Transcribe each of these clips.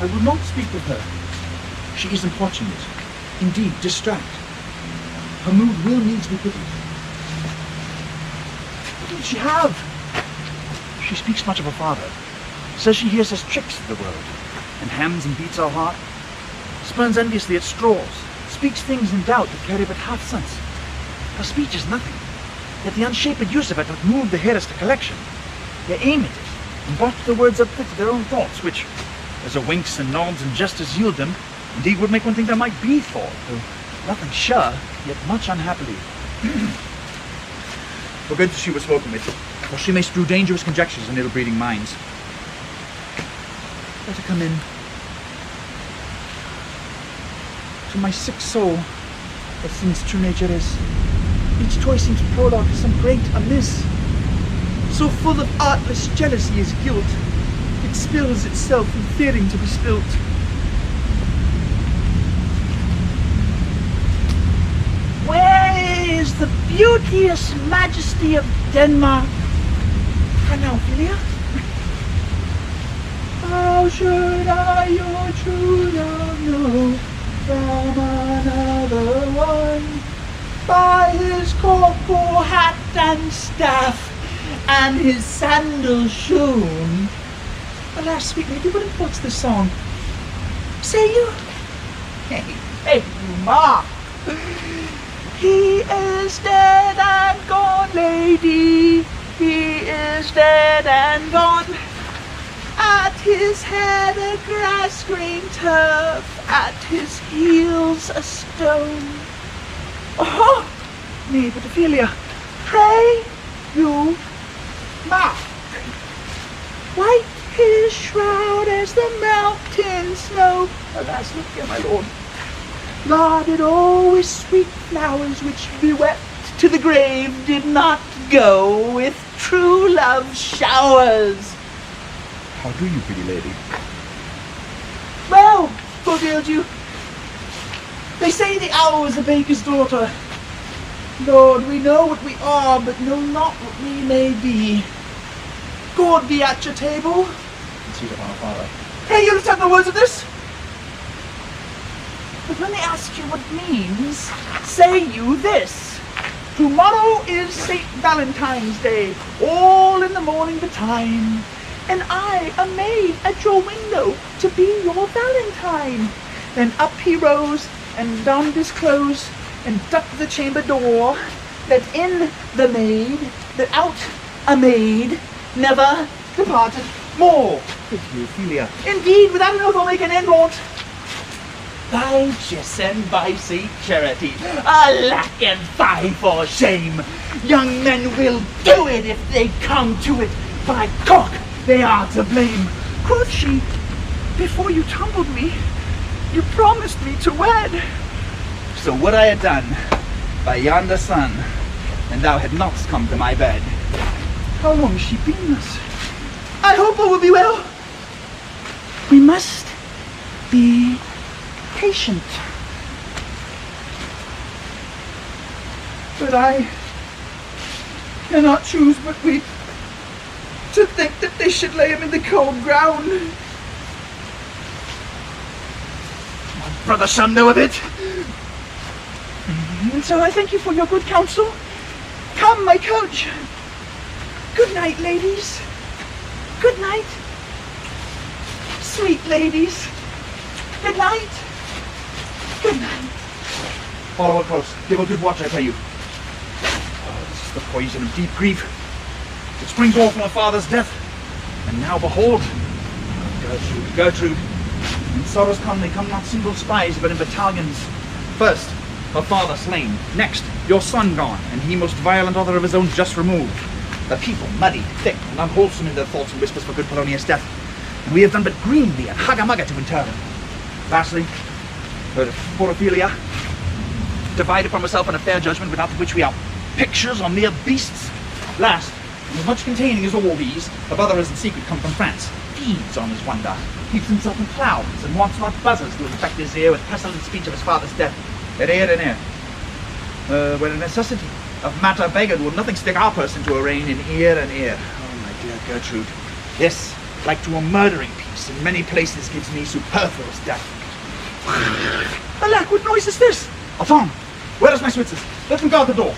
will not speak with her. She is importunate, indeed distraught. Her mood will needs be pitied. What did she have? She speaks much of her father, says she hears his tricks of the world, and hems and beats our heart, spurns enviously at straws, speaks things in doubt that carry but half sense. Her speech is nothing, yet the unshapen use of it hath moved the hearers to collection. They aim at it, and watch the words upfit to their own thoughts, which, as a winks and nods and gestures yield them, indeed would make one think there might be thought, though nothing sure, yet much unhappily. For good she was spoken with, for she may strew dangerous conjectures in ill-breeding minds. Let her come in. To my sick soul, that sin's true nature is, each toy seems prologue to some great amiss. So full of artless jealousy is guilt, it spills itself in fearing to be spilt. Where is the beauteous majesty of Denmark? And now, Ophelia? How should I your true love know from another one? By his corporal hat and staff, and his sandals shoon. Alas, sweet lady, what imports this song? Say you? Hey, you mark! He is dead and gone, lady. He is dead and gone. At his head a grass-green turf, at his heels a stone. Oh, nay, but Ophelia, pray you mark. White his shroud as the melting snow. Alas, look here, my lord. Larded all with sweet flowers which bewept to the grave did not go with true love's showers. How do you, pretty lady? Well, fulfilled you. They say the owl is a baker's daughter. Lord, we know what we are, but know not what we may be. God be at your table. Conceit upon our father. Hey, you understand the words of this? But when they ask you what it means, say you this. Tomorrow is St. Valentine's Day, all in the morning betime, and I, a maid at your window, to be your Valentine. Then up he rose, and donned his clothes, and ducked the chamber door, let in the maid, that out a maid, never departed more. Good you, Ophelia. Indeed, without an oath I'll make an end on't. By Jess and by Saint Charity, alack and fie for shame. Young men will do it if they come to it. By cock, they are to blame. Quoth she, before you tumbled me, you promised me to wed. So would I had done by yonder sun, and thou had not come to my bed. How long has she been thus? I hope all will be well. We must be patient. But I cannot choose but weep to think that they should lay him in the cold ground. My brother shall know of it. And so I thank you for your good counsel. Come, my coach. Good night, ladies. Good night. Sweet ladies. Good night. Good night. Follow her close. Give a good watch, I pray you. Oh, this is the poison of deep grief. It springs all from her father's death. And now behold, Gertrude. In sorrows come, they come not single spies, but in battalions. First, her father slain. Next, your son gone, and he most violent author of his own just removed. The people muddy, thick, and unwholesome in their thoughts and whispers for good Polonius' death. And we have done but greenly and hugger-mugger to inter him. Lastly, poor Ophelia, divided from herself in a fair judgment, without which we are pictures or mere beasts. Last, and as much containing as all these, a brother is in secret come from France, feeds on his wonder, keeps himself in clouds, and wants not buzzers to infect his ear with pestilent speech of his father's death. At ear and ear. When a necessity of matter beggared, will nothing stick our person to arraign in ear and ear. Oh, my dear Gertrude, this like to a murdering piece, in many places gives me superfluous death. Alack, what noise is this? Tom, where is my Switzers? Let them guard the door.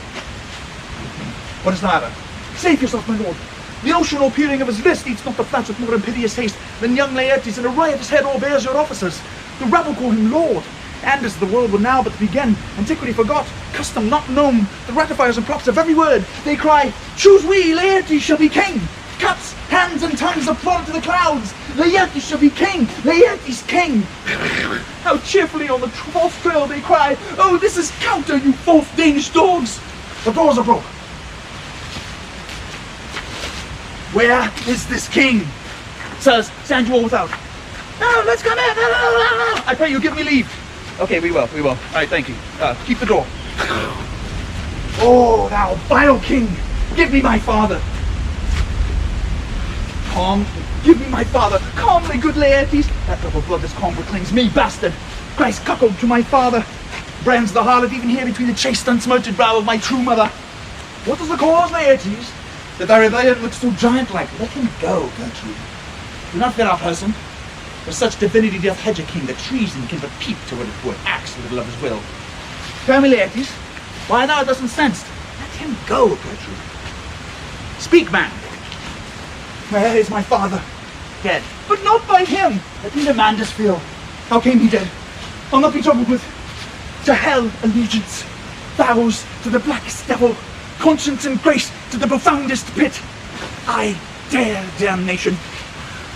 What is the matter? Save yourself, my lord. The ocean or peering of his vest eats not the flats with more impious haste than young Laertes in a riotous head o'erbears your officers. The rabble call him lord, and as the world will now but begin, antiquity forgot, custom not known, the ratifiers and props of every word, they cry, choose we, Laertes shall be king! Cups, hands, and tongues applaud to the clouds! Laertes shall be king! Laertes king! How cheerfully on the 12th trail they cry, oh, this is counter, you false Danish dogs! The doors are broke. Where is this king? Sirs, stand you all without. No, let's come in! I pray you give me leave. Okay, we will. All right, thank you. Keep the door. Oh, thou vile king! Give me my father! Calm, give me my father! Calmly, good Laertes! That double blood this calm proclaims me, bastard! Christ cuckold to my father! Brands the harlot even here between the chaste unsmirched brow of my true mother! What is the cause, Laertes? That thy rebellion looks so giant-like? Let him go, Gertrude. Do not fear our person. For such divinity doth hedge a king that treason can but peep to what it would, acts a little of his will. Tell me, Laertes, why thou dost incensed? Let him go, Gertrude. Speak, man. Where is my father? Dead. But not by him. Let me demand his fill. How came he dead? I'll not be troubled with. To hell allegiance. Vows to the blackest devil. Conscience and grace to the profoundest pit. I dare damnation.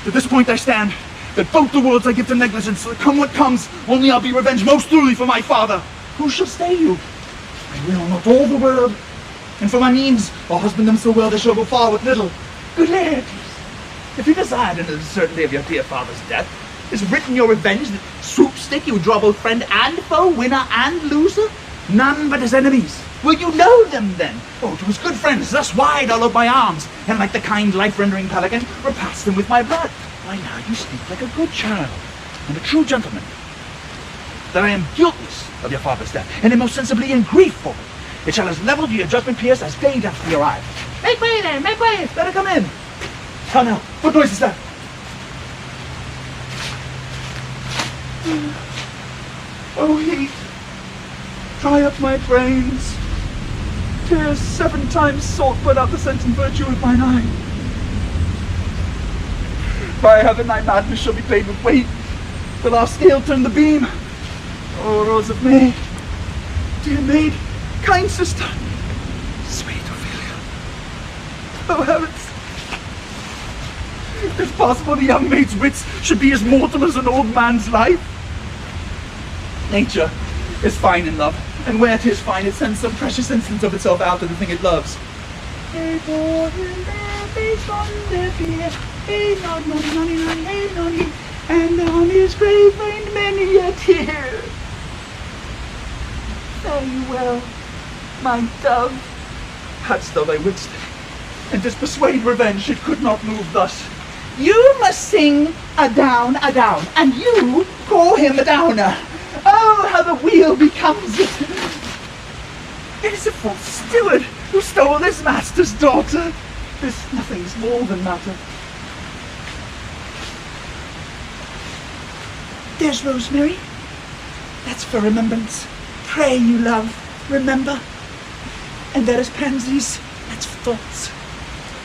To this point I stand, that both the worlds I give to negligence, so that come what comes, only I'll be revenged most truly for my father. Who shall stay you? I will not all the world. And for my means, I'll husband them so well they shall go far with little. Good Laertes, if you desire to know the certainty of your dear father's death, is written your revenge that swoop stick you draw both friend and foe, winner and loser? None but his enemies. Will you know them then? Oh, to his good friends, thus wide I'll ope my arms, and like the kind life-rendering pelican, repast them with my blood. Why now you speak like a good child, and a true gentleman. That I am guiltless of your father's death, and am most sensibly in grief for it. It shall as level to your judgment pierce as day doth to your eye. Make way then, make way! Let her come in! How now, what noise is that? Oh, heat! Dry up my brains. Tears 7 times salt put out the sense and virtue of mine eye. By heaven, thy madness shall be paid with weight, till our scale turn the beam. Oh, Rose of May, dear maid, kind sister, sweet Ophelia. Oh, heavens! Is it possible the young maid's wits should be as mortal as an old man's life? Nature is fine in love, and where 'tis fine, it sends some precious instance of itself out to the thing it loves. They bore him their face on their fear, hey nod nod noddy noddy, hey noddy, and on his grave rained many a tear. Fare you well, my dove. Hadst thou thy wits, and didst persuade revenge, it could not move thus. You must sing a down, and you call him a downer. Oh, how the wheel becomes it! It is a false steward who stole his master's daughter. This nothing's more than matter. There's rosemary. That's for remembrance. Pray you, love, remember. And there is pansies. That's for thoughts.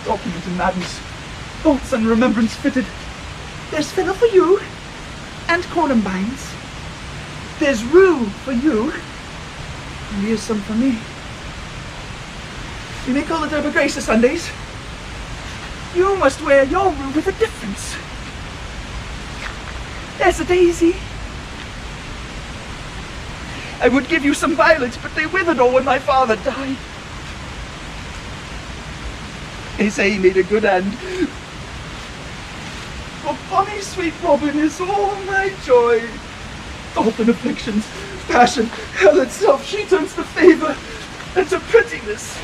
Document and madness. Thoughts and remembrance fitted. There's fennel for you, and columbines. There's rue for you, and here's some for me. You may call it Derby Grace Sundays. You must wear your rue with a difference. There's a daisy. I would give you some violets, but they withered all when my father died. They say he made a good end. For bonny sweet Robin is all my joy. Thought and afflictions, passion, hell itself, she turns to favour and to prettiness.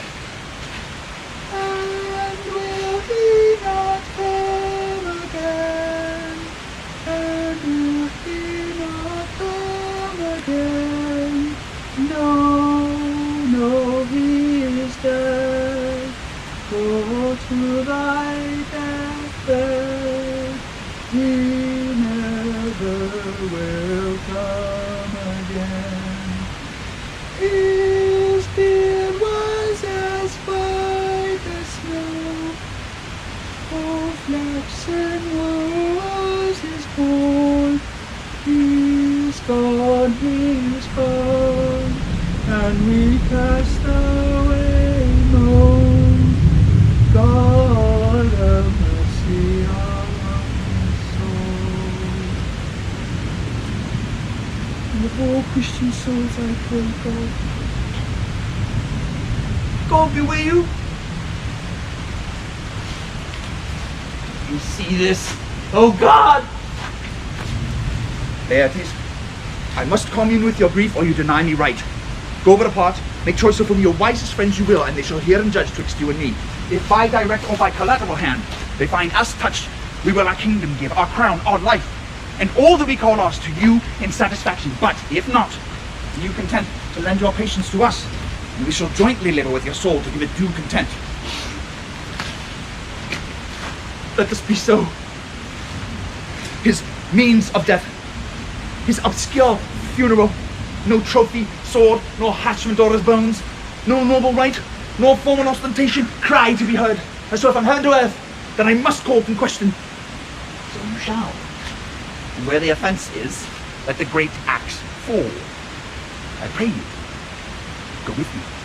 And will he not come again? And will he not come again? No, no, he is dead. Go to thy deathbed. Christian souls, I pray, God. God be with you. You see this? Oh God! Laertes, I must commune with your grief, or you deny me right. Go but apart, make choice of whom your wisest friends you will, and they shall hear and judge twixt you and me. If by direct or by collateral hand they find us touched, we will our kingdom give, our crown, our life, and all that we call ours to you in satisfaction. But if not, are you content to lend your patience to us, and we shall jointly labour with your soul to give it due content. Let this be so. His means of death, his obscure funeral, no trophy, sword, nor hatchment o'er his bones, no noble rite, nor form and ostentation, cry to be heard, as so if unheard to earth, then I must call in question. So you shall. And where the offence is, let the great axe fall. I pray you, go with me.